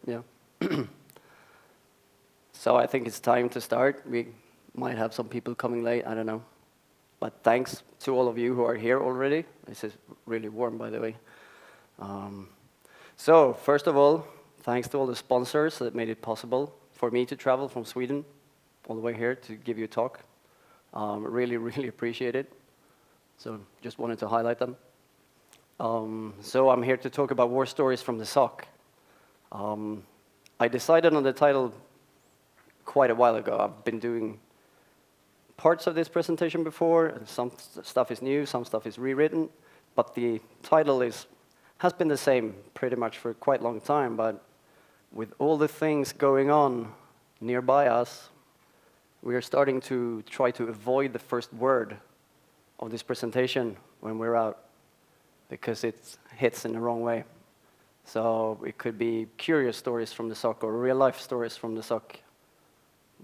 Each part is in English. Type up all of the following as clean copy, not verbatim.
Yeah. So I think it's time to start. We might have some people coming late, I don't know. But thanks to all of you who are here already. This is really warm, by the way. So first of all, thanks to all the sponsors that made it possible for me to travel from Sweden all the way here to give you a talk. Really, really appreciate it. So just wanted to highlight them. So I'm here to talk about war stories from the SOC. I decided on the title quite a while ago. I've been doing parts of this presentation before, and some stuff is new, some stuff is rewritten, but the title has been the same pretty much for quite a long time, but with all the things going on nearby us, we are starting to try to avoid the first word of this presentation when we're out, because it hits in the wrong way. So it could be curious stories from the SOC or real-life stories from the SOC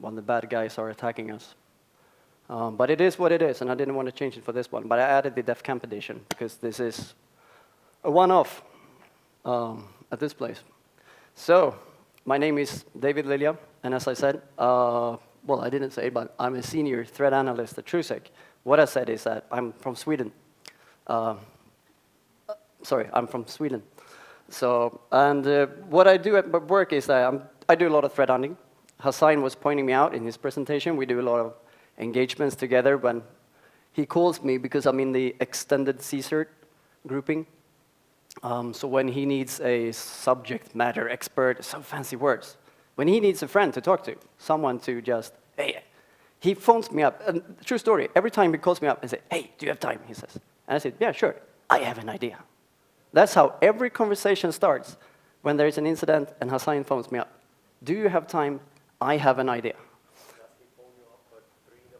when the bad guys are attacking us. But it is what it is, and I didn't want to change it for this one. But I added the DefCamp edition, because this is a one-off at this place. So my name is David Lilja, and as I said, well, I didn't say, but I'm a senior threat analyst at TRUESEC. What I said is that I'm from Sweden. Sorry, I'm from Sweden. So, and what I do at work is that I do a lot of threat hunting. Hassan was pointing me out in his presentation. We do a lot of engagements together when he calls me, because I'm in the extended CSERT grouping. So when he needs a subject matter expert, some fancy words. When he needs a friend to talk to, someone to just, hey, he phones me up. And true story, every time he calls me up and says, hey, do you have time? He says. And I said, yeah, sure, I have an idea. That's how every conversation starts when there's an incident and Hassan phones me up. Do you have time? I have an idea. Does he phone you up at 3 in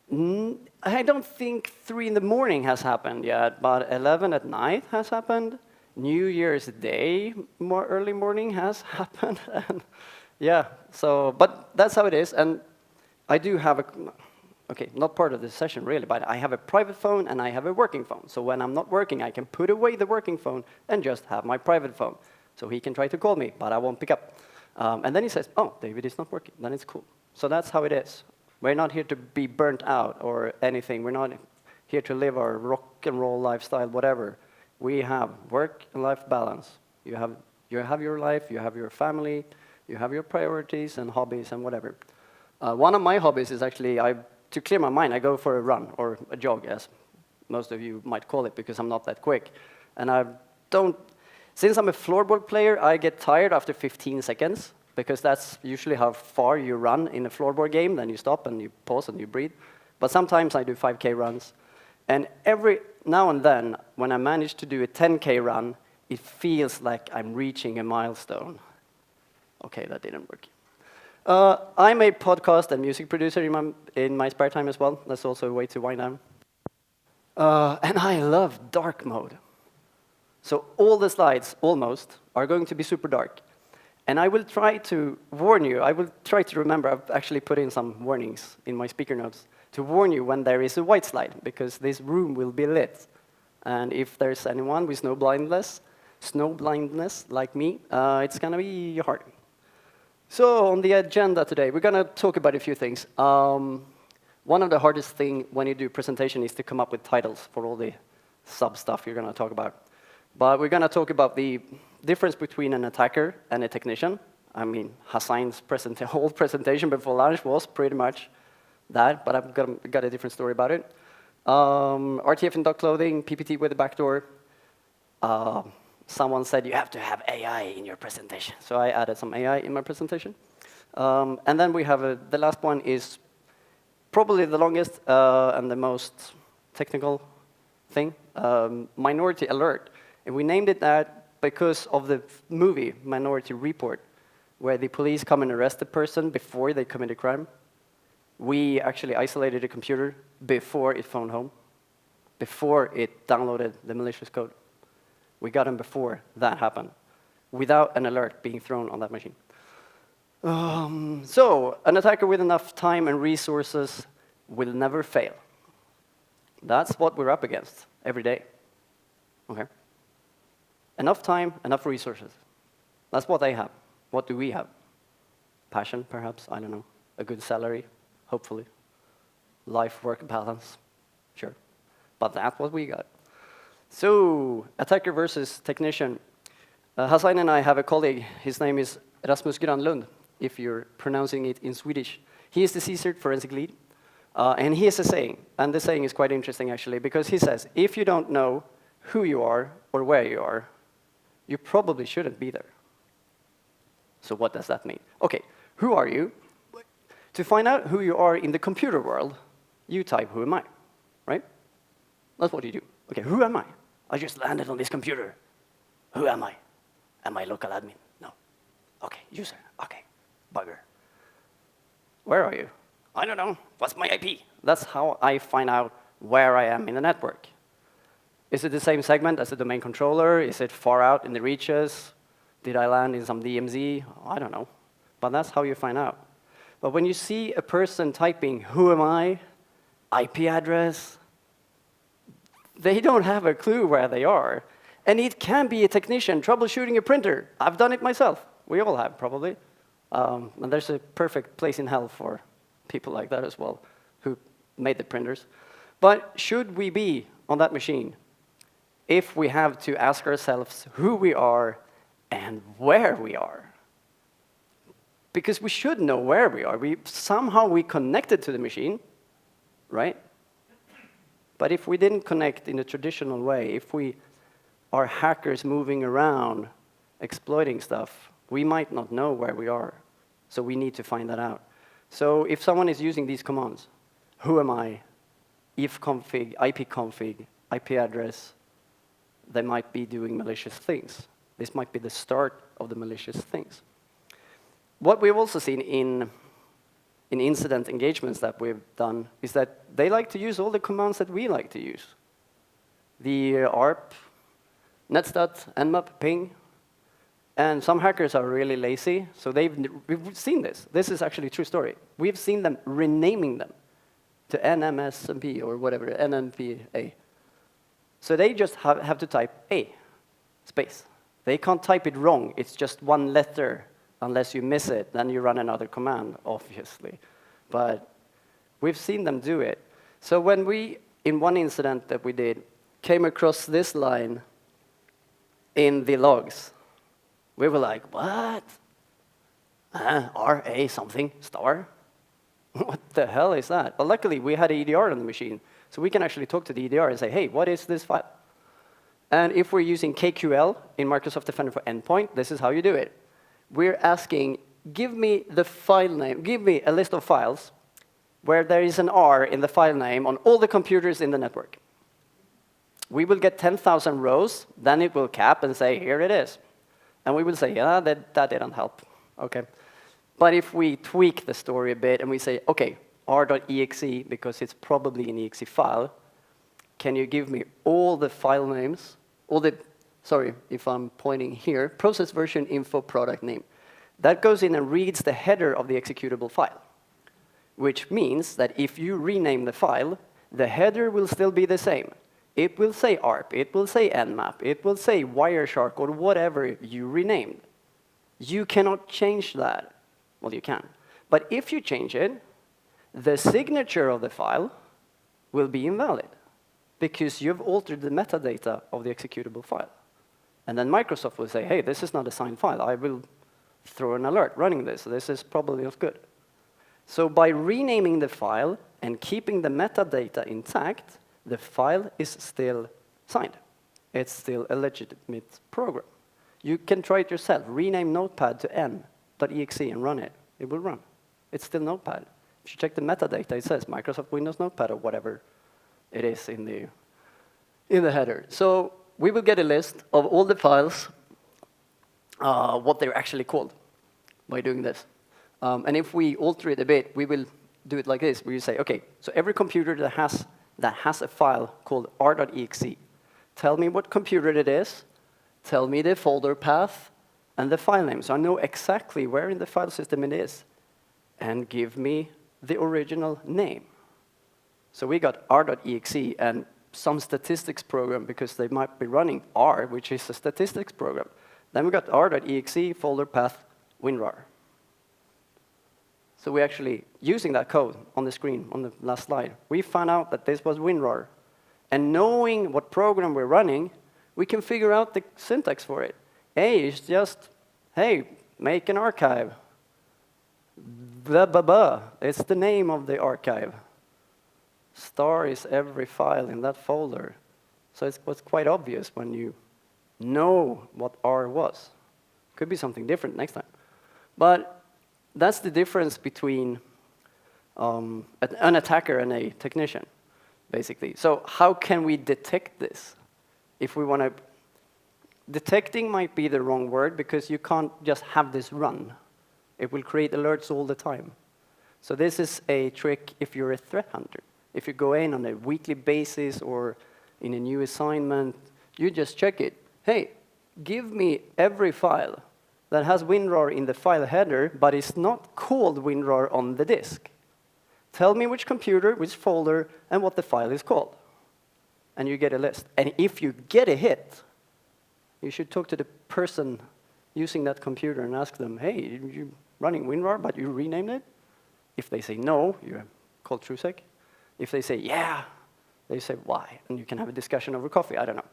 the morning? I don't think 3 in the morning has happened yet, but 11 at night has happened. New Year's Day, more early morning has happened. And yeah, so, but that's how it is. And I do have a, okay, not part of this session really, but I have a private phone and I have a working phone. So when I'm not working, I can put away the working phone and just have my private phone. So he can try to call me, but I won't pick up. And then he says, oh, David is not working. Then it's cool. So that's how it is. We're not here to be burnt out or anything. We're not here to live our rock and roll lifestyle, whatever. We have work and life balance. You have your life, you have your family, you have your priorities and hobbies and whatever. One of my hobbies is actually, to clear my mind, I go for a run or a jog, as most of you might call it, because I'm not that quick. And I don't, since I'm a floorboard player, I get tired after 15 seconds, because that's usually how far you run in a floorboard game. Then you stop and you pause and you breathe. But sometimes I do 5K runs. And every now and then, when I manage to do a 10K run, it feels like I'm reaching a milestone. Okay, that didn't work. I'm a podcast and music producer in my spare time as well. That's also a way to wind down. And I love dark mode. So all the slides, almost, are going to be super dark. And I will try to warn you, I will try to remember, I've actually put in some warnings in my speaker notes, to warn you when there is a white slide, because this room will be lit. And if there's anyone with snow blindness like me, it's gonna be hard. So on the agenda today, we're gonna talk about a few things. One of the hardest things when you do presentation is to come up with titles for all the sub stuff you're gonna talk about. But we're gonna talk about the difference between an attacker and a technician. I mean, Hassan's whole presentation before lunch was pretty much that, but I've got a different story about it. RTF in dog clothing, PPT with a backdoor. Someone said you have to have AI in your presentation, so I added some AI in my presentation. And then we have the last one is probably the longest and the most technical thing, Minority Alert. And we named it that because of the movie Minority Report, where the police come and arrest the person before they commit a crime. We actually isolated a computer before it phoned home, before it downloaded the malicious code. We got him before that happened, without an alert being thrown on that machine. So, an attacker with enough time and resources will never fail. That's what we're up against every day. Okay? Enough time, enough resources. That's what they have. What do we have? Passion, perhaps, I don't know. A good salary, hopefully. Life-work balance, sure. But that's what we got. So, attacker versus technician. Hassan and I have a colleague. His name is Rasmus Granlund, if you're pronouncing it in Swedish. He is the CSIRT forensic lead. And he has a saying, and the saying is quite interesting actually, because he says, if you don't know who you are or where you are, you probably shouldn't be there. So what does that mean? Okay, who are you? To find out who you are in the computer world, you type, who am I, right? That's what you do. Okay, who am I? I just landed on this computer. Who am I? Am I local admin? No. Okay, user. Okay, bugger. Where are you? I don't know. What's my IP? That's how I find out where I am in the network. Is it the same segment as the domain controller? Is it far out in the reaches? Did I land in some DMZ? I don't know. But that's how you find out. But when you see a person typing, who am I? IP address, they don't have a clue where they are. And it can be a technician troubleshooting a printer. I've done it myself. We all have, probably. And there's a perfect place in hell for people like that as well, who made the printers. But should we be on that machine if we have to ask ourselves who we are and where we are? Because we should know where we are. Somehow we connected to the machine, right? But if we didn't connect in a traditional way, if we are hackers moving around, exploiting stuff, we might not know where we are. So we need to find that out. So if someone is using these commands, who am I, ifconfig, ipconfig, IP address, they might be doing malicious things. This might be the start of the malicious things. What we've also seen in incident engagements that we've done is that they like to use all the commands that we like to use. The ARP, netstat, nmap, ping. And some hackers are really lazy, so we've seen this. This is actually a true story. We've seen them renaming them to NMSMP or whatever, NMPA. So they just have to type A, space. They can't type it wrong. It's just one letter. Unless you miss it, then you run another command, obviously. But we've seen them do it. So when we, in one incident that we did, came across this line in the logs, we were like, what? RA something, star? What the hell is that? But luckily, we had an EDR on the machine, so we can actually talk to the EDR and say, hey, what is this file? And if we're using KQL in Microsoft Defender for Endpoint, this is how you do it. We're asking, give me the file name, give me a list of files where there is an R in the file name on all the computers in the network. We will get 10,000 rows, then it will cap and say, here it is. And we will say, yeah, that didn't help. Okay. But if we tweak the story a bit and we say, okay, r.exe, because it's probably an exe file, can you give me all the file names, sorry, if I'm pointing here, process version info product name. That goes in and reads the header of the executable file, which means that if you rename the file, the header will still be the same. It will say ARP, it will say Nmap, it will say Wireshark, or whatever you renamed. You cannot change that. Well, you can. But if you change it, the signature of the file will be invalid because you've altered the metadata of the executable file. And then Microsoft will say, hey, this is not a signed file. I will throw an alert running this. This is probably not good. So by renaming the file and keeping the metadata intact, the file is still signed. It's still a legitimate program. You can try it yourself. Rename Notepad to n.exe and run it. It will run. It's still Notepad. If you check the metadata, it says Microsoft Windows Notepad or whatever it is in the header. So we will get a list of all the files, what they're actually called by doing this. And if we alter it a bit, we will do it like this. We will say, OK, so every computer that has a file called r.exe, tell me what computer it is, tell me the folder path, and the file name. So I know exactly where in the file system it is. And give me the original name. So we got r.exe and some statistics program, because they might be running R, which is a statistics program. Then we got r.exe folder path WinRAR. So we actually, using that code on the screen, on the last slide, we found out that this was WinRAR. And knowing what program we're running, we can figure out the syntax for it. A is just, hey, make an archive. Blah, blah, blah. It's the name of the archive. Star is every file in that folder. So it was quite obvious when you know what R was. Could be something different next time. But that's the difference between an attacker and a technician, basically. So how can we detect this? If we want to, detecting might be the wrong word because you can't just have this run. It will create alerts all the time. So this is a trick if you're a threat hunter. If you go in on a weekly basis or in a new assignment, you just check it. Hey, give me every file that has WinRAR in the file header, but it's not called WinRAR on the disk. Tell me which computer, which folder, and what the file is called. And you get a list. And if you get a hit, you should talk to the person using that computer and ask them, hey, you're running WinRAR, but you renamed it? If they say no, you call TRUESEC. If they say yeah, they say why. And you can have a discussion over coffee, I don't know.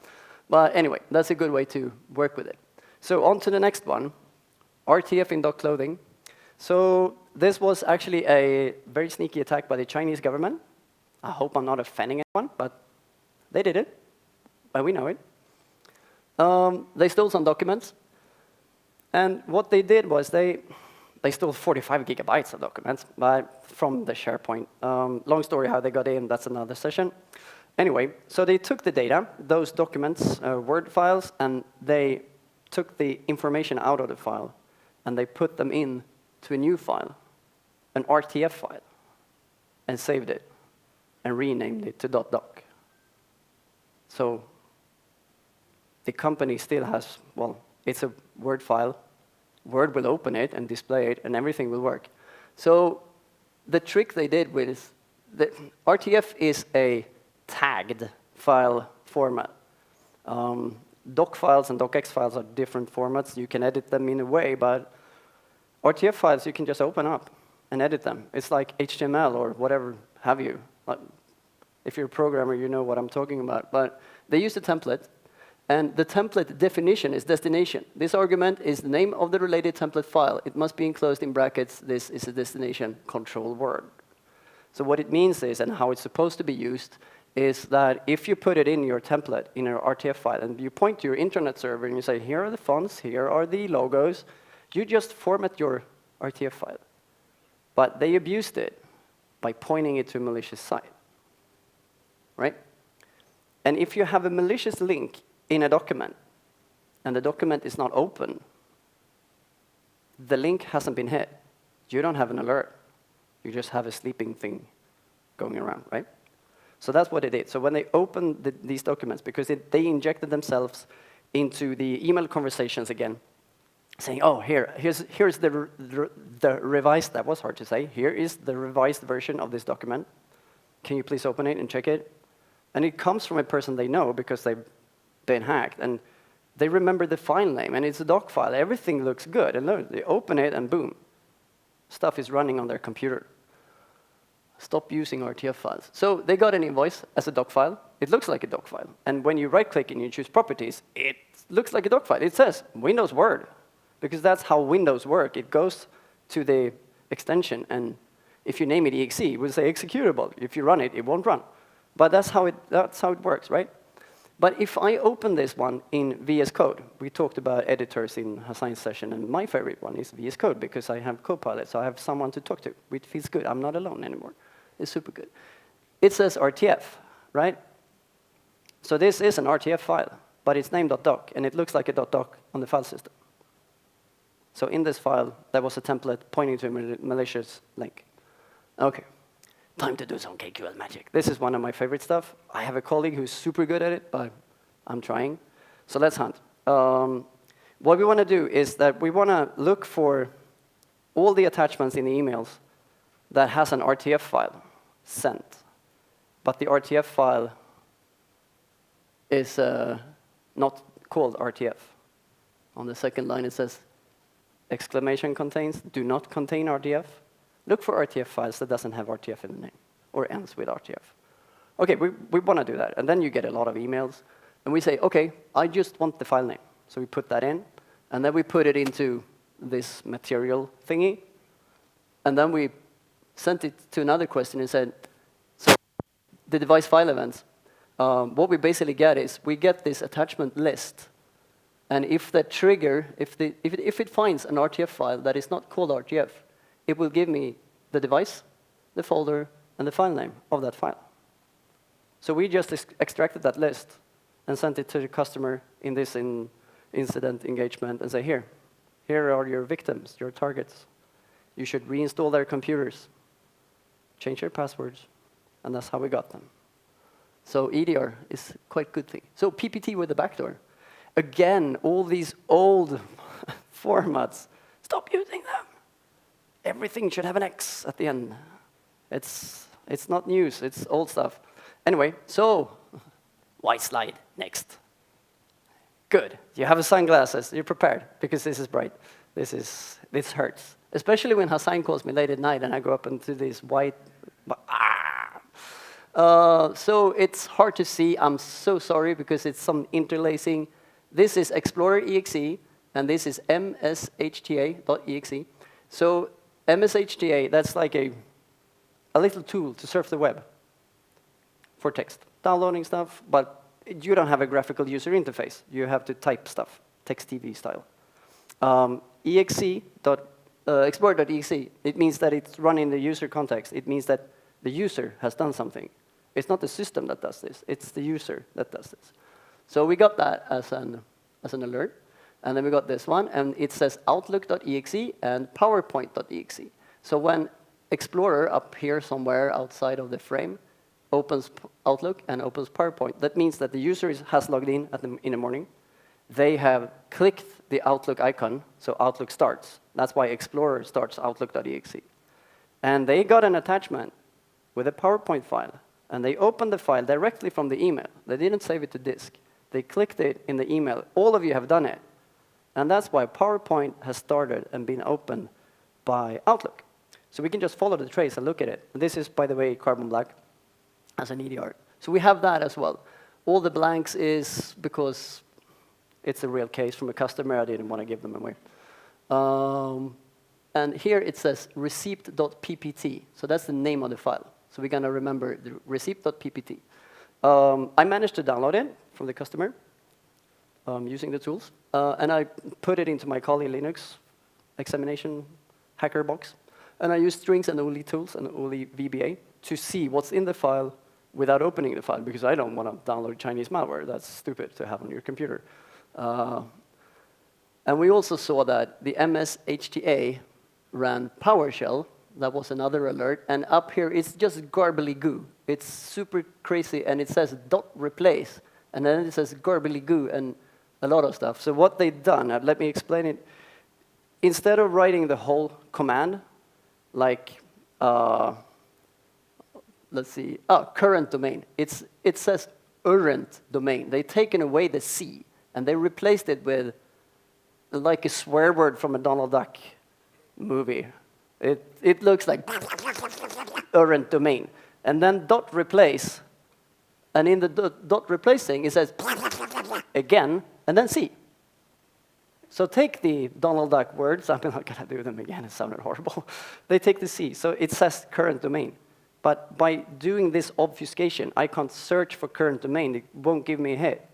But anyway, that's a good way to work with it. So on to the next one, RTF in dog clothing. So this was actually a very sneaky attack by the Chinese government. I hope I'm not offending anyone, but they did it, but we know it. They stole some documents. And what they did was they stole 45 gigabytes of documents from the SharePoint. Long story how they got in, that's another session. Anyway, so they took the data, those documents, Word files, and they took the information out of the file, and they put them in to a new file, an RTF file, and saved it, and renamed it to .doc. So the company still has, well, it's a Word file. Word will open it and display it, and everything will work. So the trick they did with the RTF is a tagged file format. Doc files and docx files are different formats. You can edit them in a way, but RTF files you can just open up and edit them. It's like HTML or whatever have you. If you're a programmer, you know what I'm talking about. But they use a template, and the template definition is destination. This argument is the name of the related template file. It must be enclosed in brackets. This is a destination control word. So what it means is, and how it's supposed to be used, is that if you put it in your template, in your RTF file, and you point to your internet server and you say, here are the fonts, here are the logos, you just format your RTF file. But they abused it by pointing it to a malicious site, right? And if you have a malicious link in a document, and the document is not open, the link hasn't been hit. You don't have an alert. You just have a sleeping thing going around, right? So that's what it did. So when they opened these documents, because they injected themselves into the email conversations again, saying, oh, here's the revised, that was hard to say, here is the revised version of this document. Can you please open it and check it? And it comes from a person they know because they've been hacked. And they remember the file name, and it's a doc file. Everything looks good. And look, they open it, and boom, stuff is running on their computer. Stop using RTF files. So they got an invoice as a doc file. It looks like a doc file. And when you right-click and you choose properties, it looks like a doc file. It says Windows Word, because that's how Windows work. It goes to the extension, and if you name it exe, it will say executable. If you run it, it won't run. But that's how it works, right? But if I open this one in VS Code, we talked about editors in a science session, and my favorite one is VS Code because I have Copilot, so I have someone to talk to, which feels good. I'm not alone anymore. It's super good. It says RTF, right? So this is an RTF file, but it's named .doc, and it looks like a .doc on the file system. So in this file, there was a template pointing to a malicious link. OK, time to do some KQL magic. This is one of my favorite stuff. I have a colleague who's super good at it, but I'm trying. So let's hunt. What we want to do is that we want to look for all the attachments in the emails that has an RTF file sent. But the RTF file is not called RTF. On the second line, it says, exclamation contains, do not contain RTF. Look for RTF files that doesn't have RTF in the name or ends with RTF. OK, we want to do that. And then you get a lot of emails. And we say, OK, I just want the file name. So we put that in. And then we put it into this material thingy. And then we sent it to another question and said, so the device file events, what we basically get is we get this attachment list. And if that trigger, if it finds an RTF file that is not called RTF, it will give me the device, the folder, and the file name of that file. So we just extracted that list and sent it to the customer in this incident engagement and say, here are your victims, your targets. You should reinstall their computers, change their passwords, and that's how we got them. So EDR is quite a good thing. So PPT with a backdoor. Again, all these old formats, stop using them. Everything should have an X at the end. It's not news, it's old stuff. Anyway, so white slide, next. Good, you have sunglasses, you're prepared, because this is bright. This hurts. Especially when Hassan calls me late at night and I go up into this white, so it's hard to see. I'm so sorry because it's some interlacing. This is Explorer.exe, and this is mshta.exe. So mshta, that's like a little tool to surf the web for text. Downloading stuff, but you don't have a graphical user interface. You have to type stuff, text TV style. Explorer.exe, it means that it's run in the user context. It means that the user has done something. It's not the system that does this. It's the user that does this. So we got that as an alert. And then we got this one. And it says Outlook.exe and PowerPoint.exe. So when Explorer up here somewhere outside of the frame opens Outlook and opens PowerPoint, that means that the user has logged in in the morning. They have clicked the Outlook icon, so Outlook starts. That's why Explorer starts Outlook.exe. And they got an attachment with a PowerPoint file. And they opened the file directly from the email. They didn't save it to disk. They clicked it in the email. All of you have done it. And that's why PowerPoint has started and been opened by Outlook. So we can just follow the trace and look at it. And this is, by the way, carbon black as an EDR. So we have that as well. All the blanks is because it's a real case from a customer. I didn't want to give them away. And here it says receipt.ppt. So that's the name of the file. So we're going to remember the receipt.ppt. I managed to download it from the customer using the tools. And I put it into my Kali Linux examination hacker box. And I used strings and OLE tools and OLE VBA to see what's in the file without opening the file, because I don't want to download Chinese malware. That's stupid to have on your computer. And we also saw that the MSHTA ran PowerShell. That was another alert. And up here, it's just garbly goo. It's super crazy, and it says .replace. And then it says garbly goo and a lot of stuff. So what they've done, let me explain it. Instead of writing the whole command, like, let's see, current domain. It says current domain. They've taken away the C, and they replaced it with like a swear word from a Donald Duck movie. It looks like current domain. And then .replace, and in the .replace thing, it says again, and then C. So take the Donald Duck words. I'm not going to do them again. It sounded horrible. They take the C. So it says current domain. But by doing this obfuscation, I can't search for current domain. It won't give me a hit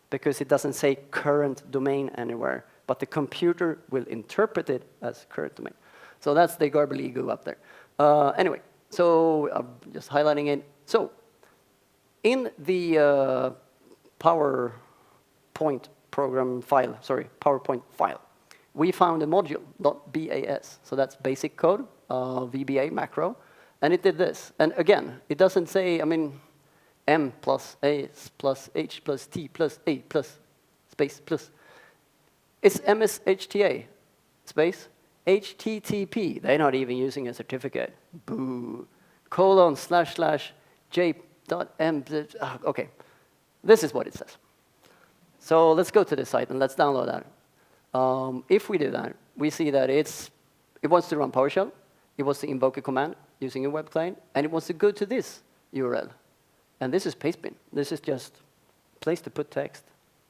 because it doesn't say current domain anywhere. But the computer will interpret it as current domain. So that's the garbly goo up there. Anyway, so I'm just highlighting it. So in the PowerPoint program file, PowerPoint file, we found a module, .bas. So that's basic code, VBA macro. And it did this. And again, it doesn't say, M plus A plus H plus T plus A plus space plus. It's MSHTA space HTTP. They're not even using a certificate. Boo. ://j.m. OK. This is what it says. So let's go to the site and let's download that. If we do that, we see that it wants to run PowerShell, it wants to invoke a command using a web client, and it wants to go to this URL. And this is pastebin. This is just a place to put text,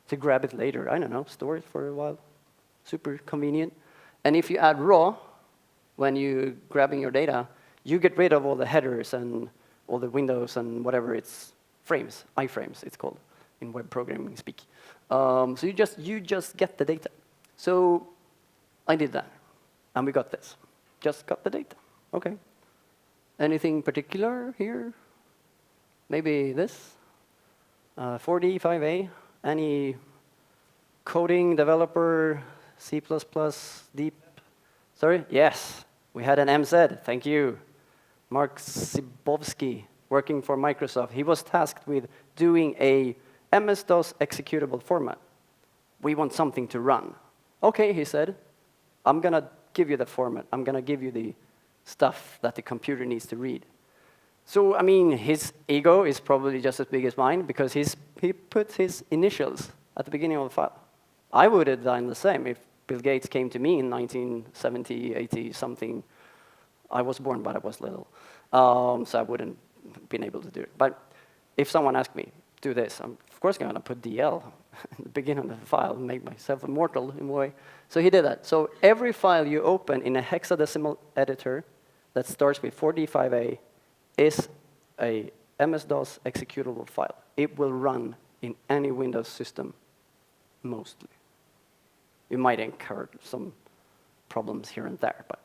to grab it later. I don't know, store it for a while. Super convenient. And if you add raw, when you're grabbing your data, you get rid of all the headers and all the windows and whatever it's frames, iframes it's called in web programming speak. So you just get the data. So I did that, and we got this. Just got the data. Okay. Anything particular here? Maybe this? 4D, 5A? Any coding developer, C++, deep? Sorry? Yes. We had an MZ. Thank you. Mark Sibowski, working for Microsoft. He was tasked with doing a MS-DOS executable format. We want something to run. OK, he said. I'm going to give you the format. I'm going to give you the stuff that the computer needs to read. So, I mean, his ego is probably just as big as mine, because he put his initials at the beginning of the file. I would have done the same if Bill Gates came to me in 1970, 80, something. I was born, but I was little. So I wouldn't have been able to do it. But if someone asked me, do this, I'm of course going to put DL at the beginning of the file and make myself immortal in a way. So he did that. So every file you open in a hexadecimal editor that starts with 4D5A is a MS-DOS executable file. It will run in any Windows system, mostly. You might encounter some problems here and there, but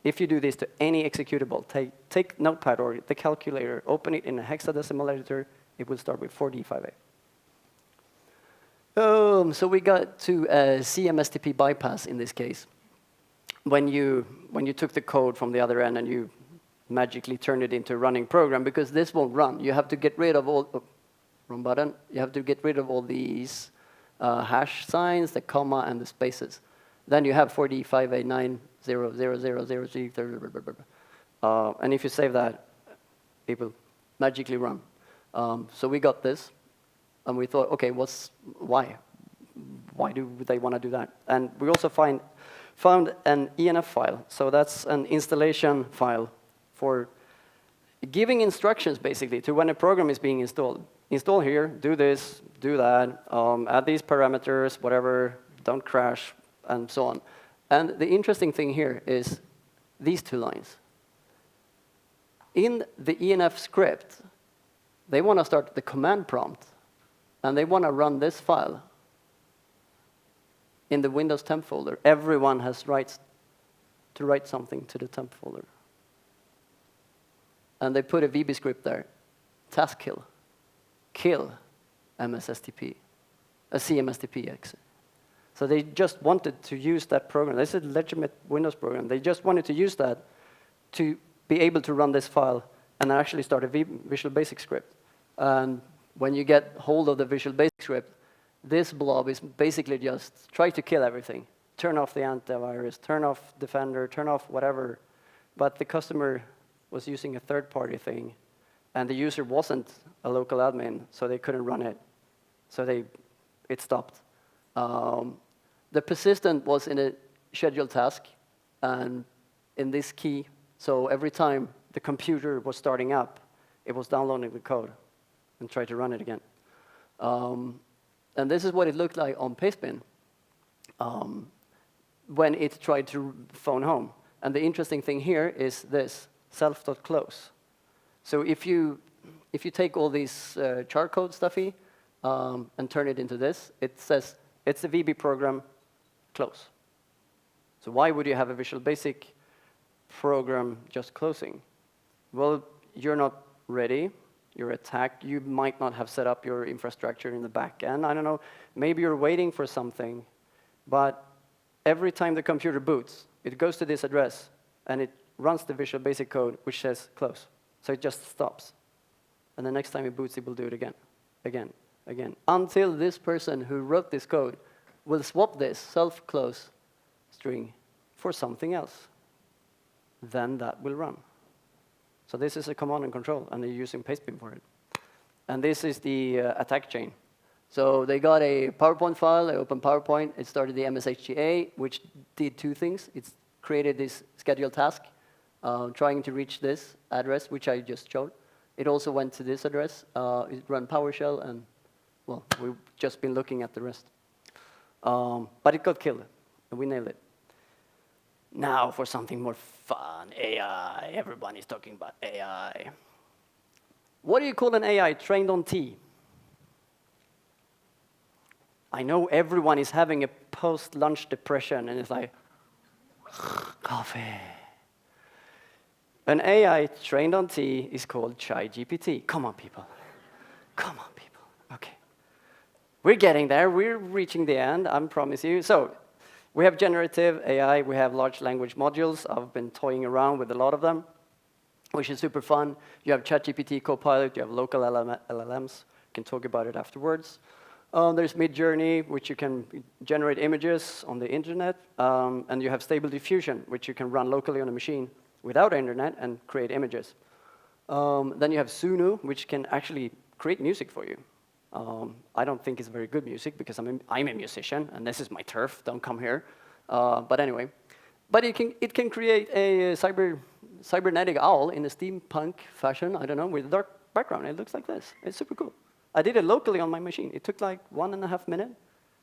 if you do this to any executable, take Notepad or the calculator, open it in a hexadecimal editor, it will start with 4D5A. So we got to a CMSTP bypass in this case. When you took the code from the other end and you magically turned it into a running program, because this won't run. You have to get rid of all, wrong button. You have to get rid of all these hash signs, the comma, and the spaces. Then you have 4D5A900000. And if you save that, it will magically run. So we got this, and we thought, OK, why? Why do they want to do that? And we also found an ENF file. So that's an installation file for giving instructions, basically, to when a program is being installed. Install here, do this, do that, add these parameters, whatever, don't crash, and so on. And the interesting thing here is these two lines. In the ENF script, they want to start the command prompt, and they want to run this file in the Windows temp folder. Everyone has rights to write something to the temp folder. And they put a VB script there, task kill MSSTP, a CMSTP actually. So they just wanted to use that program. This is a legitimate Windows program. They just wanted to use that to be able to run this file and actually start a Visual Basic script. And when you get hold of the Visual Basic script, this blob is basically just try to kill everything. Turn off the antivirus, turn off Defender, turn off whatever. But the customer was using a third-party thing, and the user wasn't a local admin, so they couldn't run it. So it stopped. The persistent was in a scheduled task, and in this key, so every time the computer was starting up, it was downloading the code and tried to run it again. And this is what it looked like on pastebin when it tried to phone home. And the interesting thing here is this, self.close. So if you take all these char code stuffy and turn it into this, it says it's a VB program, close. So why would you have a Visual Basic program just closing? Well, you're not ready. You're attacked. You might not have set up your infrastructure in the back end. I don't know. Maybe you're waiting for something. But every time the computer boots, it goes to this address, and it runs the Visual Basic code, which says close. So it just stops. And the next time it boots, it will do it again, again, again, until this person who wrote this code will swap this self-close string for something else. Then that will run. So this is a command and control, and they're using pastebin for it. And this is the attack chain. So they got a PowerPoint file, they opened PowerPoint, it started the MSHTA, which did two things. It created this scheduled task, trying to reach this address, which I just showed. It also went to this address, it ran PowerShell, and well, we've just been looking at the rest. But it got killed, and we nailed it. Now for something more fun, AI. Everybody's talking about AI. What do you call an AI trained on tea? I know everyone is having a post-lunch depression, and it's like, coffee. An AI trained on tea is called ChatGPT. Come on, people. Come on, people. Okay. We're getting there. We're reaching the end, I promise you. So we have generative AI. We have large language modules. I've been toying around with a lot of them, which is super fun. You have ChatGPT, Copilot. You have local LLMs. You can talk about it afterwards. There's Midjourney, which you can generate images on the internet. And you have Stable Diffusion, which you can run locally on a machine without internet and create images. Then you have Sunu, which can actually create music for you. I don't think it's very good music because I'm a musician, and this is my turf. Don't come here. But anyway. But it can create a cybernetic owl in a steampunk fashion, I don't know, with a dark background. It looks like this. It's super cool. I did it locally on my machine. It took like 1.5 minutes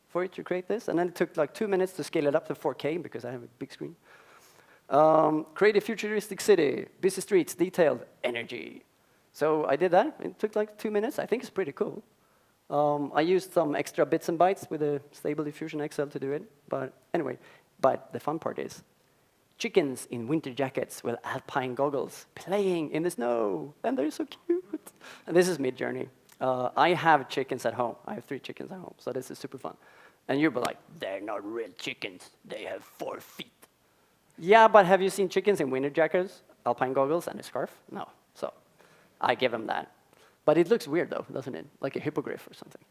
for it to create this, and then it took like 2 minutes to scale it up to 4K because I have a big screen. Create a futuristic city, busy streets, detailed, energy. So I did that. It took like 2 minutes. I think it's pretty cool. I used some extra bits and bytes with a Stable Diffusion XL to do it. But anyway, but the fun part is chickens in winter jackets with alpine goggles playing in the snow. And they're so cute. And this is Midjourney. I have chickens at home. I have 3 chickens at home. So this is super fun. And you'll be like, they're not real chickens. They have 4 feet. Yeah, but have you seen chickens in winter jackets, alpine goggles, and a scarf? No. So I give them that. But it looks weird, though, doesn't it? Like a hippogriff or something.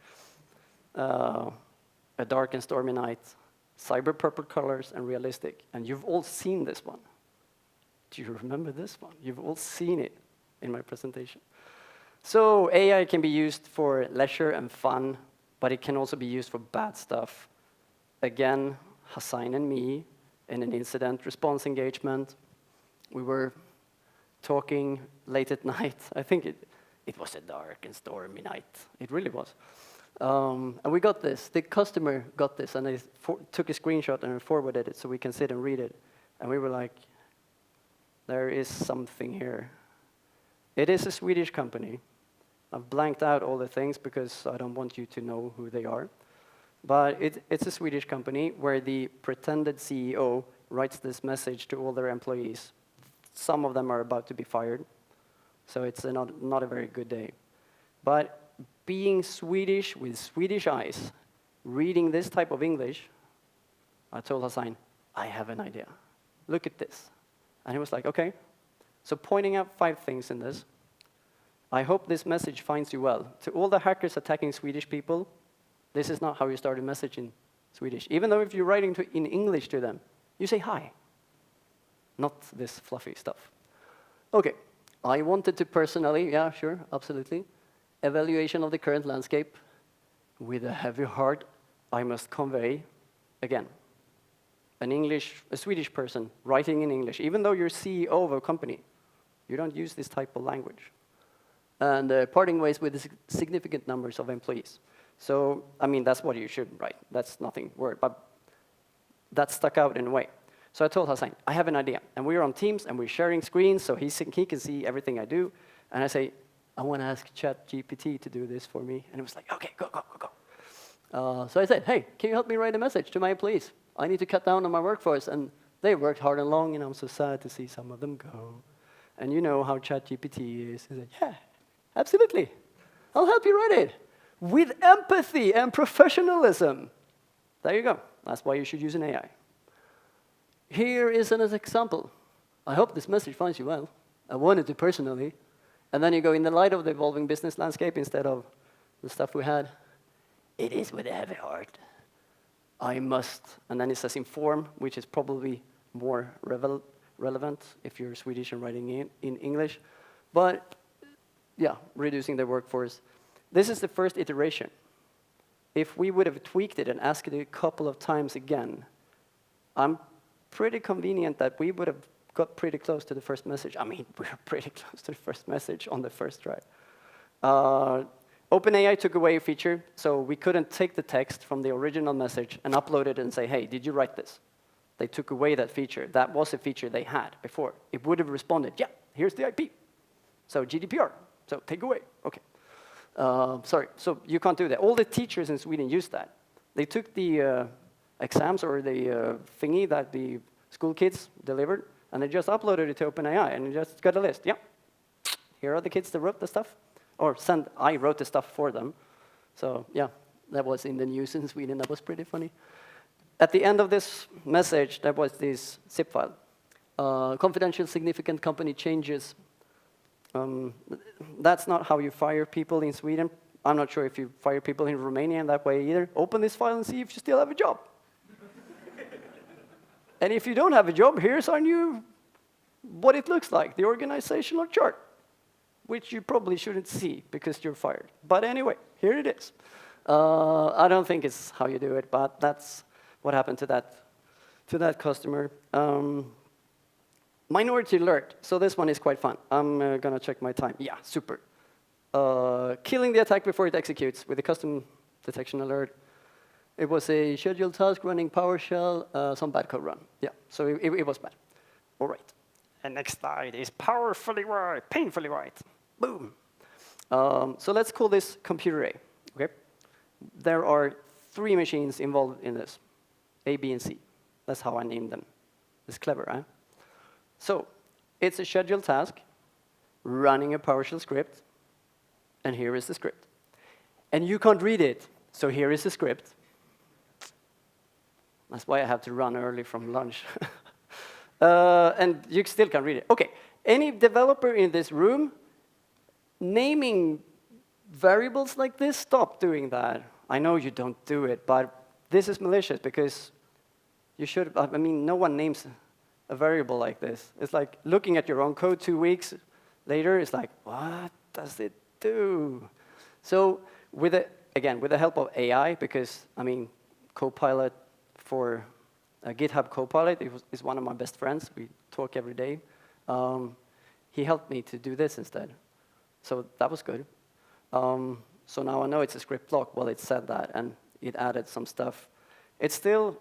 A dark and stormy night, cyber purple colors, and realistic. And you've all seen this one. Do you remember this one? You've all seen it in my presentation. So AI can be used for leisure and fun, but it can also be used for bad stuff. Again, Hassan and me, in an incident response engagement, we were talking late at night. I think it was a dark and stormy night. It really was. And we got this. The customer got this, and they took a screenshot and forwarded it so we can sit and read it. And we were like, there is something here. It is a Swedish company. I've blanked out all the things because I don't want you to know who they are. But it's a Swedish company where the pretended CEO writes this message to all their employees. Some of them are about to be fired, so it's not a very good day. But being Swedish with Swedish eyes, reading this type of English, I told Hassan, I have an idea. Look at this. And he was like, okay. So pointing out 5 things in this. I hope this message finds you well. To all the hackers attacking Swedish people, this is not how you start a message in Swedish. Even though if you're writing in English to them, you say hi. Not this fluffy stuff. Okay, I wanted to personally, yeah, sure, absolutely, evaluation of the current landscape. With a heavy heart, I must convey, again, a Swedish person writing in English, even though you're CEO of a company, you don't use this type of language. And parting ways with significant numbers of employees. So, I mean, that's what you should write. That's nothing word, but that stuck out in a way. So I told Hassan, I have an idea. And we're on Teams, and we're sharing screens, so he can see everything I do. And I say, I want to ask ChatGPT to do this for me. And it was like, okay, go. So I said, hey, can you help me write a message to my employees? I need to cut down on my workforce. And they worked hard and long, and I'm so sad to see some of them go. And you know how ChatGPT is. He said, yeah, absolutely. I'll help you write it. With empathy and professionalism. There you go. That's why you should use an AI. Here is an example. I hope this message finds you well. I wanted to personally. And then you go, in the light of the evolving business landscape, instead of the stuff we had, it is with a heavy heart. I must, and then it says inform, which is probably more relevant if you're Swedish and writing in English. But yeah, reducing the workforce. This is the first iteration. if we would have tweaked it and asked it a couple of times again, I'm pretty convenient that we would have got pretty close to the first message. I mean, we're pretty close to the first message on the first try. OpenAI took away a feature, so we couldn't take the text from the original message and upload it and say, hey, did you write this? They took away that feature. That was a feature they had before. It would have responded, yeah, here's the IP. So GDPR, so take away, okay. Sorry, so you can't do that. All the teachers in Sweden use that. They took the exams or the thingy that the school kids delivered, and they just uploaded it to OpenAI, and you just got a list. Yeah, here are the kids that wrote the stuff. Or I wrote the stuff for them. So yeah, that was in the news in Sweden. That was pretty funny. At the end of this message, there was this zip file. Confidential significant company changes. That's not how you fire people in Sweden. I'm not sure if you fire people in Romania in that way either. Open this file and see if you still have a job. And if you don't have a job, here's our new, what it looks like, the organizational chart, which you probably shouldn't see because you're fired. But anyway, here it is. I don't think it's how you do it, but that's what happened to that customer. Minority alert. So this one is quite fun. I'm going to check my time. Yeah, super. Killing the attack before it executes with a custom detection alert. It was a scheduled task running PowerShell, some bad code run. Yeah, so it was bad. All right. And next slide is powerfully right, painfully right. Boom. So let's call this computer A. Okay. There are 3 machines involved in this, A, B, and C. That's how I named them. It's clever, right? So it's a scheduled task running a PowerShell script, and here is the script. And you can't read it, so here is the script. That's why I have to run early from lunch. And you still can't read it. OK, any developer in this room naming variables like this, stop doing that. I know you don't do it, but this is malicious because you should, I mean, no one names a variable like this. It's like looking at your own code 2 weeks later, it's like, what does it do? So again, with the help of AI, because, I mean, Copilot for GitHub Copilot is one of my best friends. We talk every day. He helped me to do this instead. So that was good. So now I know it's a script block. Well, it said that, and it added some stuff. It's still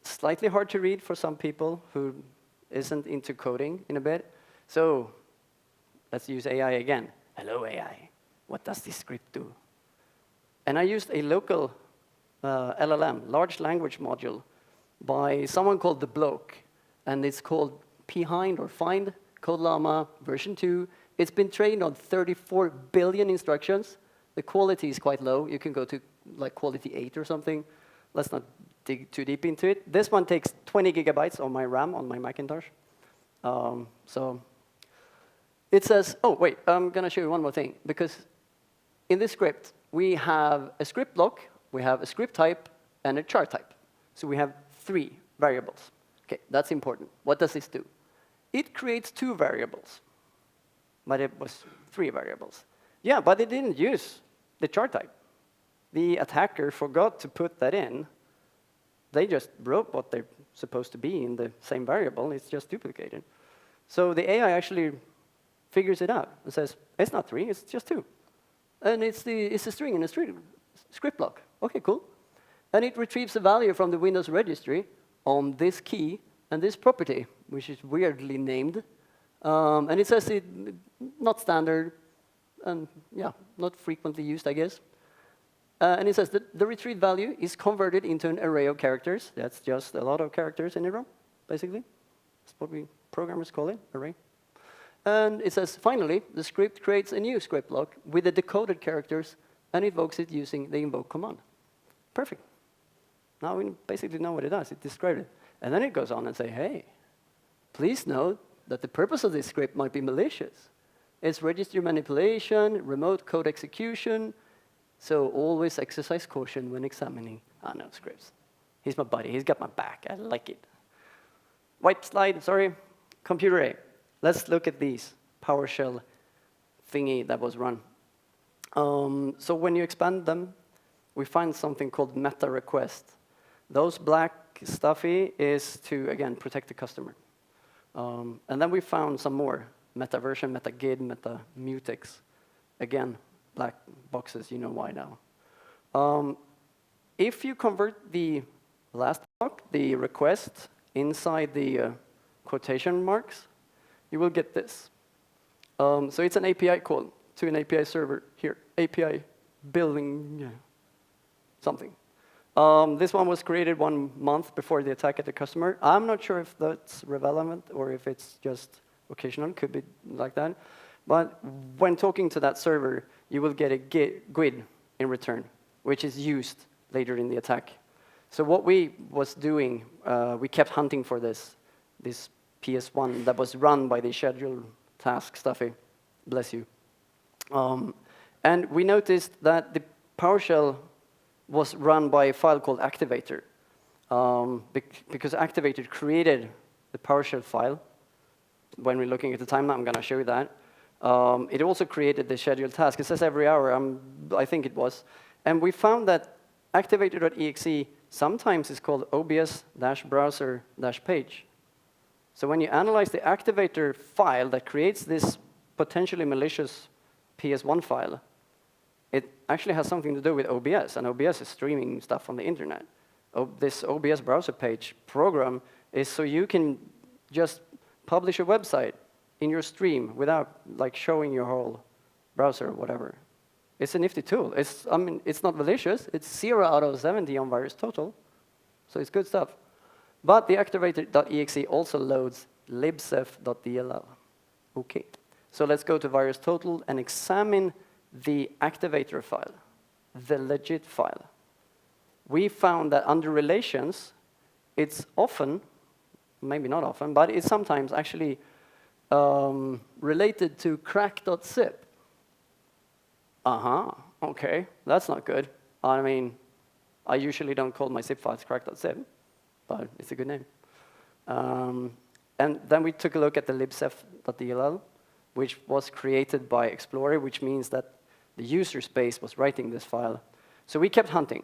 slightly hard to read for some people who isn't into coding in a bit. So let's use AI again. Hello, AI. What does this script do? And I used a local LLM, large language module, by someone called The Bloke. And it's called Behind or Find Code Llama version 2. It's been trained on 34 billion instructions. The quality is quite low. You can go to like quality 8 or something. Let's not dig too deep into it. This one takes 20 gigabytes on my RAM on my Macintosh. So it says, oh, wait, I'm going to show you one more thing. Because in this script, we have a script block, we have a script type, and a char type. So we have 3 variables. OK, that's important. What does this do? It creates 2 variables. But it was 3 variables. Yeah, but it didn't use the char type. The attacker forgot to put that in. They just wrote what they're supposed to be in the same variable. It's just duplicated. So the AI actually figures it out and says, it's not 3, it's just 2. And it's a string in a script block. OK, cool. And it retrieves a value from the Windows registry on this key and this property, which is weirdly named. And it says it not standard, and yeah, not frequently used, I guess. And it says that the retrieved value is converted into an array of characters. That's just a lot of characters in a row, basically. That's what we programmers call it, array. And it says, finally, the script creates a new script block with the decoded characters and invokes it using the invoke command. Perfect. Now we basically know what it does. It described it. And then it goes on and say, hey, please note that the purpose of this script might be malicious. It's registry manipulation, remote code execution, so always exercise caution when examining unknown scripts. He's my buddy. He's got my back. I like it. White slide, sorry. Computer A. Let's look at these PowerShell thingy that was run. So when you expand them, we find something called meta request. Those black stuffy is to, again, protect the customer. And then we found some more, meta version, meta gid, meta mutex. Again, black boxes, you know why now. If you convert the last block, the request, inside the quotation marks, you will get this. So it's an API call to an API server here, API building something. This one was created 1 month before the attack at the customer. I'm not sure if that's relevant or if it's just occasional, could be like that. But when talking to that server, you will get a GUID in return, which is used later in the attack. So what we was doing, we kept hunting for this PS1 that was run by the scheduled task stuffy, bless you. And we noticed that the PowerShell was run by a file called activator, because activator created the PowerShell file. When we're looking at the timeline, I'm going to show you that. It also created the scheduled task. It says every hour, I think it was. And we found that activator.exe sometimes is called obs-browser-page. So when you analyze the activator file that creates this potentially malicious PS1 file, it actually has something to do with OBS, and OBS is streaming stuff from the internet. This OBS browser page program is so you can just publish a website in your stream without like showing your whole browser or whatever. It's a nifty tool. I mean, it's not malicious. It's 0 out of 70 on VirusTotal, so it's good stuff. But the activator.exe also loads libsef.dll. Okay, so let's go to VirusTotal and examine the activator file, the legit file. We found that under relations, it's often, maybe not often, but it's sometimes actually related to crack.zip. Okay, that's not good. I mean, I usually don't call my zip files crack.zip, but it's a good name. And then we took a look at the libsef.dll, which was created by Explorer, which means that the user space was writing this file. So we kept hunting.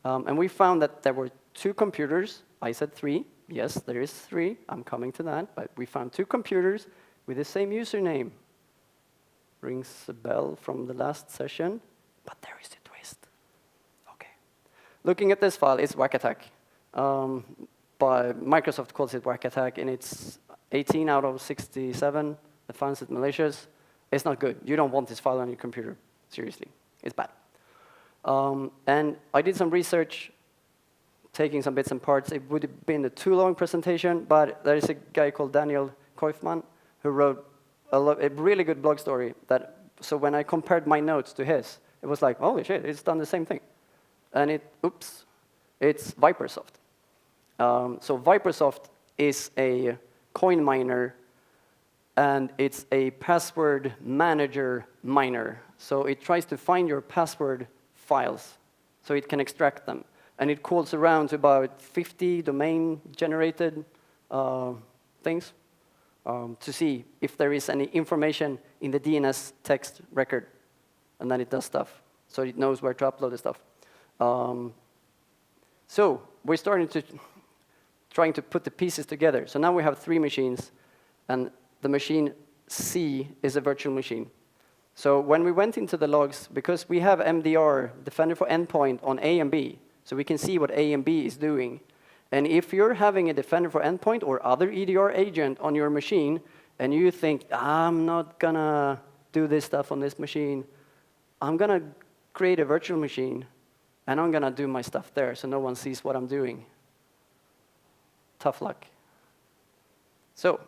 And we found that there were 2 computers. I said 3. Yes, there is 3. I'm coming to that. But we found 2 computers with the same username. Rings a bell from the last session. But there is a twist. OK. Looking at this file, it's whack attack. But Microsoft calls it whack attack, and it's 18 out of 67 that finds it malicious. It's not good. You don't want this file on your computer. Seriously, it's bad. And I did some research, taking some bits and parts. It would have been a too long presentation, but there is a guy called Daniel Koifman who wrote a really good blog story. So when I compared my notes to his, it was like, holy shit, it's done the same thing. And it's Vipersoft. So Vipersoft is a coin miner, and it's a password manager miner. So it tries to find your password files so it can extract them. And it calls around to about 50 domain-generated things to see if there is any information in the DNS text record. And then it does stuff. So it knows where to upload the stuff. So we're trying to put the pieces together. So now we have 3 machines, and the machine C is a virtual machine. So when we went into the logs, because we have MDR, Defender for Endpoint, on A and B, so we can see what A and B is doing. And if you're having a Defender for Endpoint or other EDR agent on your machine, and you think, I'm not going to do this stuff on this machine, I'm going to create a virtual machine, and I'm going to do my stuff there so no one sees what I'm doing. Tough luck. So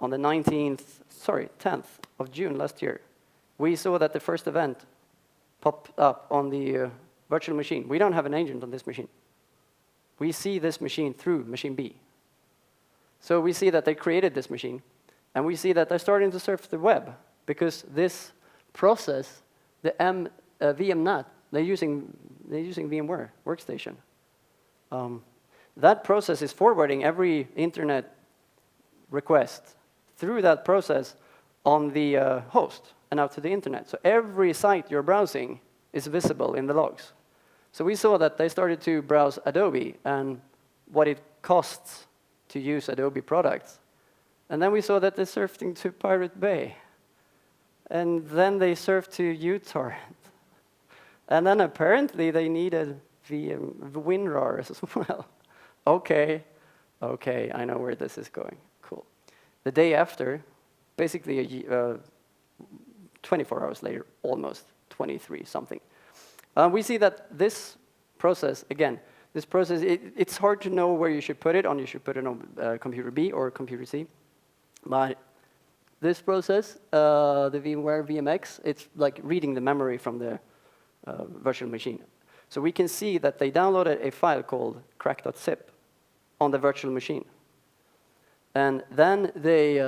on the 10th of June last year, we saw that the first event popped up on the virtual machine. We don't have an agent on this machine. We see this machine through machine B. So we see that they created this machine, and we see that they're starting to surf the web, because this process, the VMNAT, they're using VMware Workstation. That process is forwarding every internet request through that process on the host and out to the internet. So every site you're browsing is visible in the logs. So we saw that they started to browse Adobe and what it costs to use Adobe products. And then we saw that they're surfing to Pirate Bay. And then they surfed to uTorrent. And then apparently they needed WinRAR as well. Okay, I know where this is going. Cool. The day after, basically 24 hours later, almost 23 something, we see that this process, again, this process, it's hard to know where you should put it on. You should put it on computer B or computer C. But this process, the VMware VMX, it's like reading the memory from the virtual machine. So we can see that they downloaded a file called crack.zip on the virtual machine. And then they,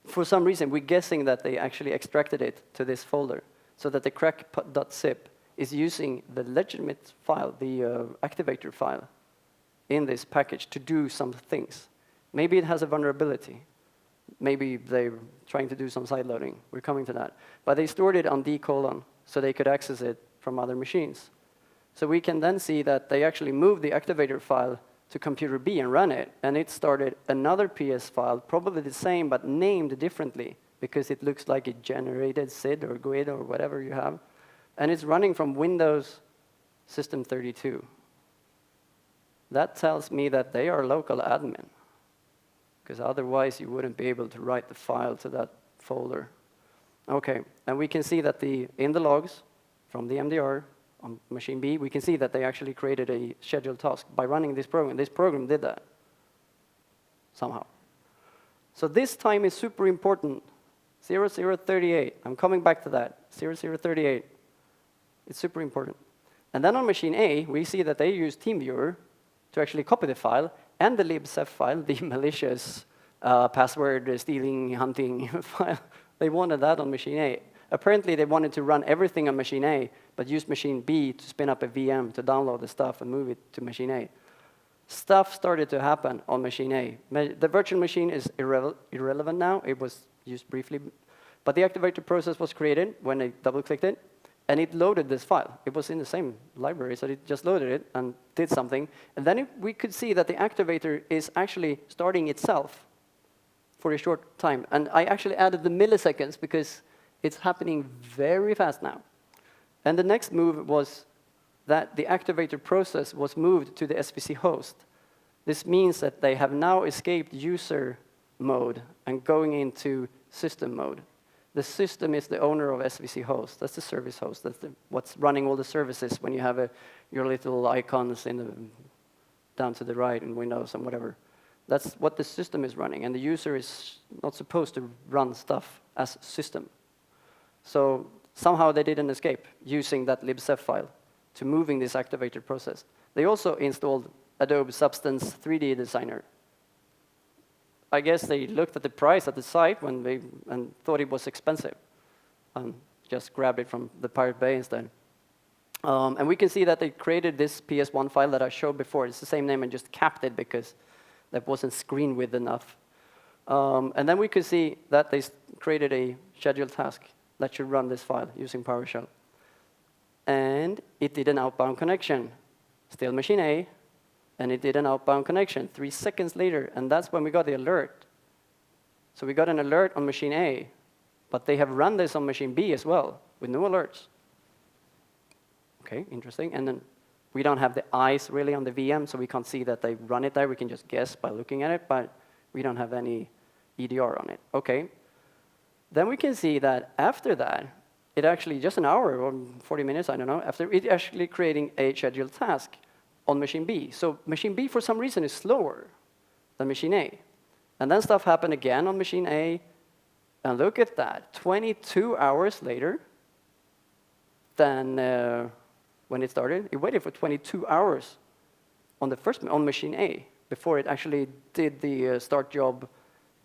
for some reason, we're guessing that they actually extracted it to this folder, so that the crack.zip is using the legitimate file, the activator file, in this package to do some things. Maybe it has a vulnerability. Maybe they're trying to do some sideloading. We're coming to that. But they stored it on D:, so they could access it from other machines. So we can then see that they actually moved the activator file to computer B and ran it, and it started another PS file, probably the same, but named differently, because it looks like it generated SID or GUID or whatever you have. And it's running from Windows System 32. That tells me that they are local admin, because otherwise you wouldn't be able to write the file to that folder. Okay, and we can see that in the logs from the MDR on machine B, we can see that they actually created a scheduled task by running this program. This program did that somehow. So this time is super important. 0038, I'm coming back to that. 0038, it's super important. And then on machine A, we see that they use TeamViewer to actually copy the file and the libsef file, the malicious password stealing, hunting file. They wanted that on machine A. Apparently, they wanted to run everything on machine A, but used machine B to spin up a VM to download the stuff and move it to machine A. Stuff started to happen on machine A. The virtual machine is irrelevant now. It was used briefly. But the activator process was created when they double-clicked it, and it loaded this file. It was in the same library, so it just loaded it and did something. And then we could see that the activator is actually starting itself for a short time. And I actually added the milliseconds because it's happening very fast now. And the next move was that the activator process was moved to the SVC host. This means that they have now escaped user mode and going into system mode. The system is the owner of SVC host. That's the service host. That's what's running all the services when you have your little icons down to the right in Windows and whatever. That's what the system is running, and the user is not supposed to run stuff as system. So somehow they didn't escape using that libsef file to moving this activator process. They also installed Adobe Substance 3D Designer. I guess they looked at the price at the site and thought it was expensive, and just grabbed it from the Pirate Bay instead. And we can see that they created this PS1 file that I showed before. It's the same name and just capped it because that wasn't screen width enough. And then we could see that they created a scheduled task that should run this file using PowerShell. And it did an outbound connection, still machine A, and it did an outbound connection 3 seconds later, and that's when we got the alert. So we got an alert on machine A, but they have run this on machine B as well, with no alerts. Okay, interesting. And then we don't have the eyes really on the VM, so we can't see that they run it there. We can just guess by looking at it, but we don't have any EDR on it. Okay. Then we can see that after that, it actually, just an hour or 40 minutes, I don't know, after it actually creating a scheduled task on machine B. So machine B, for some reason, is slower than machine A. And then stuff happened again on machine A, and look at that, 22 hours later than when it started. It waited for 22 hours on machine A before it actually did the start job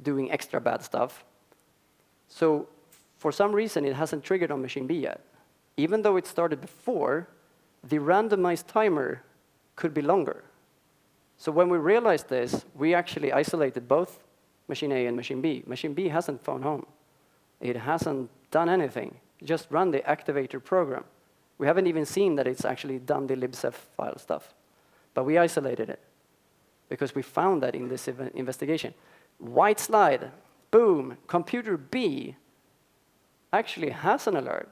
doing extra bad stuff. So for some reason, it hasn't triggered on machine B yet. Even though it started before, the randomized timer could be longer. So when we realized this, we actually isolated both machine A and machine B. Machine B hasn't phoned home. It hasn't done anything. It just run the activator program. We haven't even seen that it's actually done the libsef file stuff. But we isolated it because we found that in this investigation. White slide, boom, computer B actually has an alert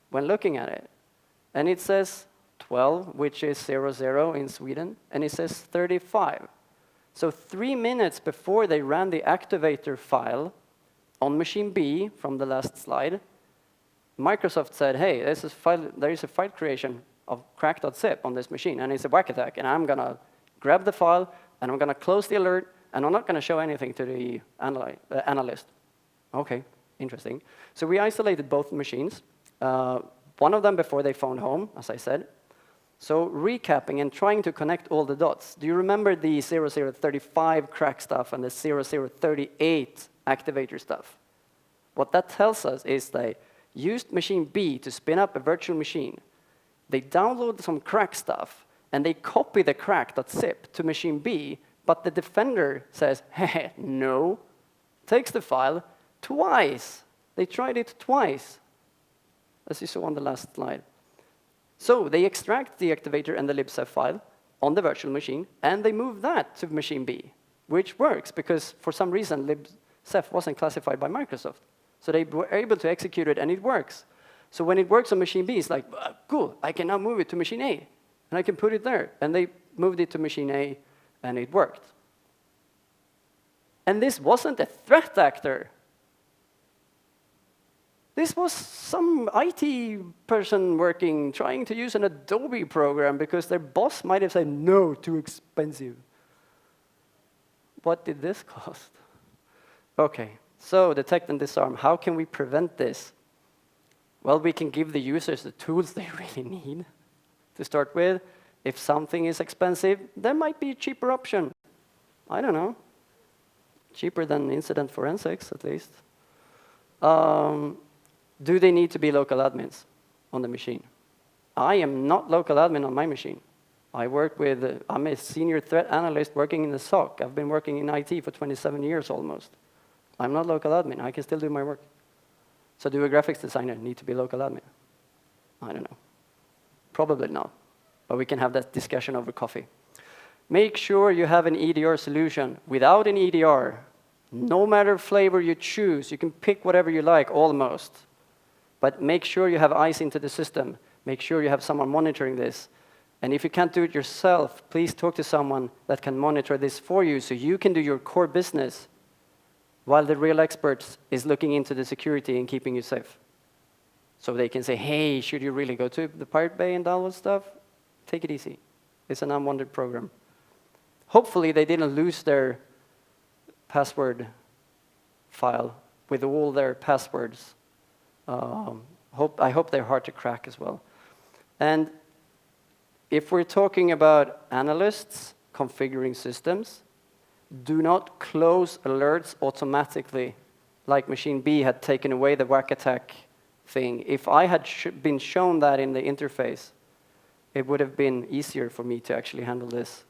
when looking at it. And it says 12, which is 00 in Sweden, and it says 35. So 3 minutes before they ran the activator file on machine B from the last slide, Microsoft said, hey, there is a file creation of crack.zip on this machine, and it's a whack attack, and I'm going to grab the file, and I'm going to close the alert, and I'm not going to show anything to the analyst. OK, interesting. So we isolated both machines, one of them before they phoned home, as I said. So recapping and trying to connect all the dots. Do you remember the 0035 crack stuff and the 0038 activator stuff? What that tells us is they used machine B to spin up a virtual machine. They download some crack stuff, and they copy the crack.zip to machine B, but the defender says, hey, no, takes the file twice. They tried it twice, as you saw on the last slide. So they extract the activator and the libsef file on the virtual machine, and they move that to machine B, which works because for some reason libsef wasn't classified by Microsoft. So they were able to execute it, and it works. So when it works on machine B, it's like, cool, I can now move it to machine A, and I can put it there. And they moved it to machine A, and it worked. And this wasn't a threat actor. This was some IT person working, trying to use an Adobe program because their boss might have said, no, too expensive. What did this cost? OK, so detect and disarm. How can we prevent this? Well, we can give the users the tools they really need to start with. If something is expensive, there might be a cheaper option. I don't know. Cheaper than incident forensics, at least. Do they need to be local admins on the machine? I am not local admin on my machine. I'm a senior threat analyst working in the SOC. I've been working in IT for 27 years almost. I'm not local admin. I can still do my work. So do a graphics designer need to be local admin? I don't know. Probably not. But we can have that discussion over coffee. Make sure you have an EDR solution. Without an EDR, no matter flavor you choose, you can pick whatever you like, almost. But make sure you have eyes into the system. Make sure you have someone monitoring this. And if you can't do it yourself, please talk to someone that can monitor this for you so you can do your core business while the real expert is looking into the security and keeping you safe. So they can say, hey, should you really go to the Pirate Bay and download stuff? Take it easy. It's an unwanted program. Hopefully, they didn't lose their password file with all their passwords. I hope they're hard to crack as well. And if we're talking about analysts configuring systems, do not close alerts automatically, like machine B had taken away the whack attack thing. If I had been shown that in the interface, it would have been easier for me to actually handle this.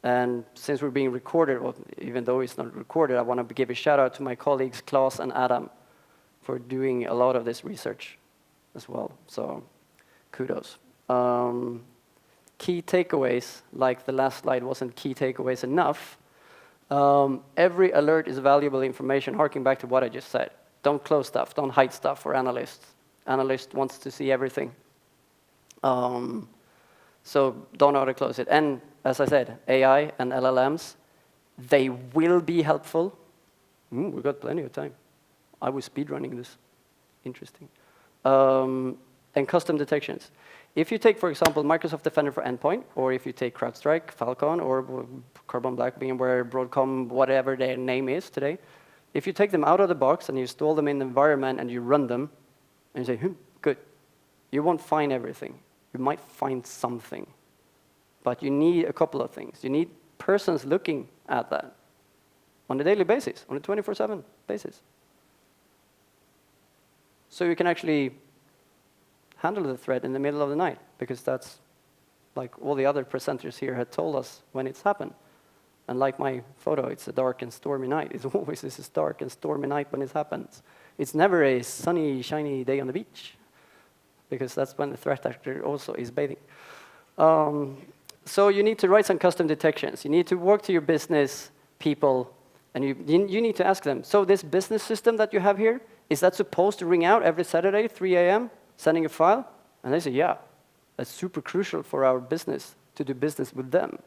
And since we're being recorded, well, even though it's not recorded, I want to give a shout out to my colleagues Klaus and Adam for doing a lot of this research as well. So kudos. Key takeaways, like the last slide wasn't key takeaways enough. Every alert is valuable information, harking back to what I just said. Don't close stuff, don't hide stuff for analysts. Analyst wants to see everything. So don't auto-close it. And as I said, AI and LLMs, they will be helpful. We've got plenty of time. I was speedrunning this. Interesting. And custom detections. If you take, for example, Microsoft Defender for Endpoint, or if you take CrowdStrike, Falcon, or Carbon Black, VMware, Broadcom, whatever their name is today, if you take them out of the box and you install them in the environment and you run them, and you say, good, you won't find everything. You might find something. But you need a couple of things. You need persons looking at that on a daily basis, on a 24/7 basis. So you can actually handle the threat in the middle of the night, because that's like all the other presenters here had told us when it's happened. And like my photo, it's a dark and stormy night. It's always this dark and stormy night when it happens. It's never a sunny, shiny day on the beach. because that's when the threat actor also is bathing. So you need to write some custom detections. You need to work to your business people, and you need to ask them, so this business system that you have here, is that supposed to ring out every Saturday, 3 a.m., sending a file? And they say, yeah, that's super crucial for our business to do business with them.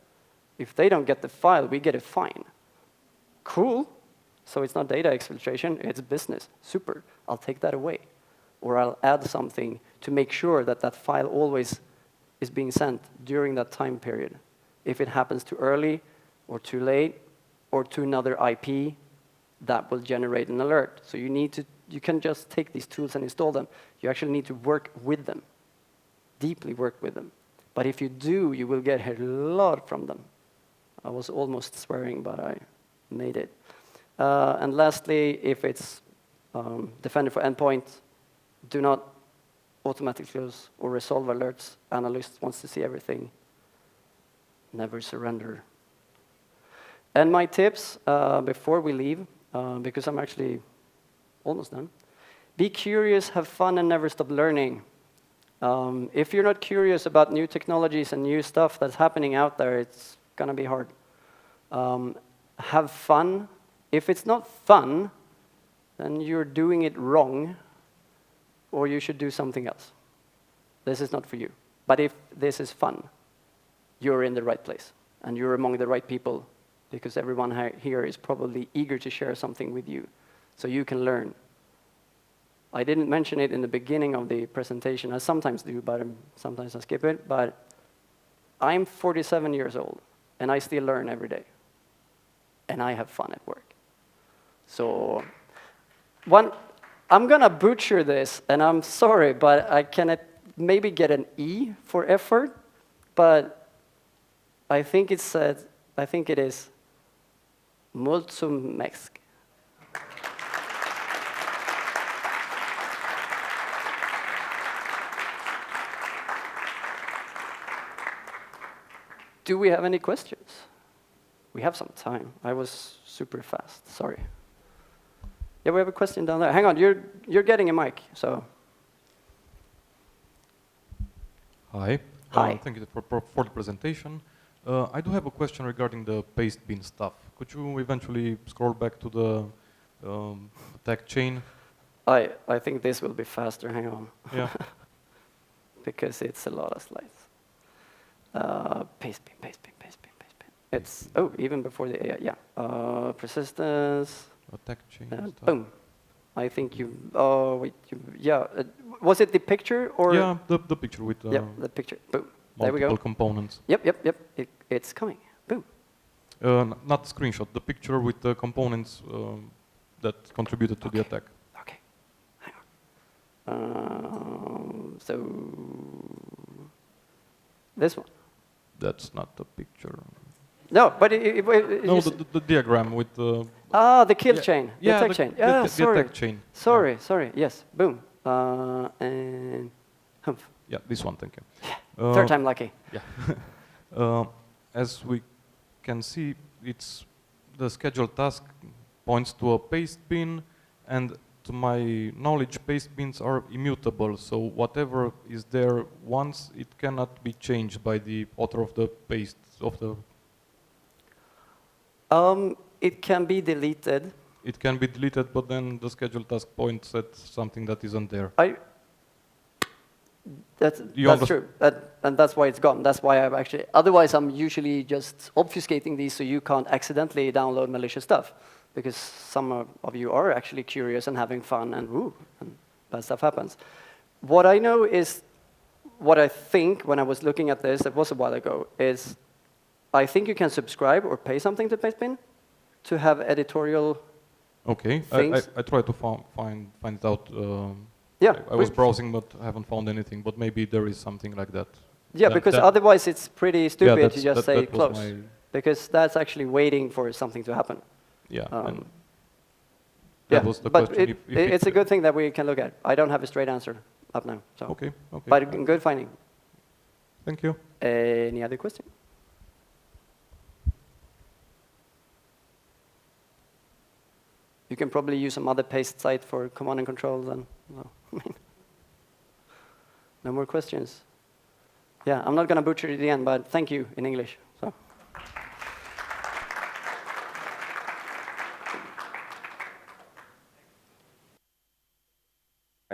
If they don't get the file, we get a fine. Cool. So it's not data exfiltration, it's business. Super. I'll take that away. Or I'll add something to make sure that that file always is being sent during that time period. If it happens too early or too late or to another IP, that will generate an alert. So you can just take these tools and install them. You actually need to work with them, deeply work with them. But if you do, you will get a lot from them. I was almost swearing, but I made it. And lastly, if it's Defender for Endpoint, do not automatically close or resolve alerts. Analyst wants to see everything. Never surrender. And my tips before we leave, because I'm actually almost done. Be curious, have fun, and never stop learning. If you're not curious about new technologies and new stuff that's happening out there, it's going to be hard. Have fun. If it's not fun, then you're doing it wrong, or you should do something else. This is not for you. But if this is fun, you're in the right place, and you're among the right people, because everyone here is probably eager to share something with you, so you can learn. I didn't mention it in the beginning of the presentation. I sometimes do, but sometimes I skip it. But I'm 47 years old, and I still learn every day. And I have fun at work. So I'm going to butcher this, and I'm sorry, but I can maybe get an E for effort. But I think it is mulțumesc. Do we have any questions? We have some time. I was super fast. Sorry. Yeah, we have a question down there. Hang on, you're getting a mic, so. Hi. Hi. Thank you for the presentation. I do have a question regarding the paste bin stuff. Could you eventually scroll back to the attack chain? I think this will be faster. Hang on. Yeah. Because it's a lot of slides. Paste bin, paste bin, paste bin, paste bin. It's, oh, even before the AI, yeah. Persistence. Attack chain stuff. Boom. I think wait, yeah. Was it the picture or? Yeah, the picture with yeah, the picture. Boom. There we go. multiple components. Yep. It's coming. Boom. Not the screenshot, the picture with the components that contributed to the attack. Okay. Hang on. So this one. That's not the picture. No, but No, the diagram with the... the kill chain, the attack chain. Yeah, the sorry. attack chain. Sorry, sorry. Yes, boom. And humph. Yeah, this one, thank you. Third time lucky. Yeah. As we can see, it's the scheduled task points to a paste bin, and to my knowledge, paste bins are immutable. So whatever is there once, it cannot be changed by the author of the paste of the. It can be deleted. It can be deleted, but then the scheduled task points at something that isn't there. That's true, and that's why it's gone. That's why I've actually. Otherwise, I'm usually just obfuscating these so you can't accidentally download malicious stuff, because some of you are actually curious and having fun, and bad stuff happens. What I know is, what I think when I was looking at this, it was a while ago, is I think you can subscribe or pay something to Pastebin to have editorial. Okay, things. I tried to find it out. Yeah, I was browsing, but haven't found anything. But maybe there is something like that. Yeah, because otherwise it's pretty stupid to just say that close, because that's actually waiting for something to happen. Yeah. Yeah, that was the but question. it's a good thing that we can look at. I don't have a straight answer up now. So. Okay. But good finding. Thank you. Any other question? You can probably use some other paste site for command and control. Then, well, No more questions? Yeah, I'm not going to butcher it again, but thank you in English. So.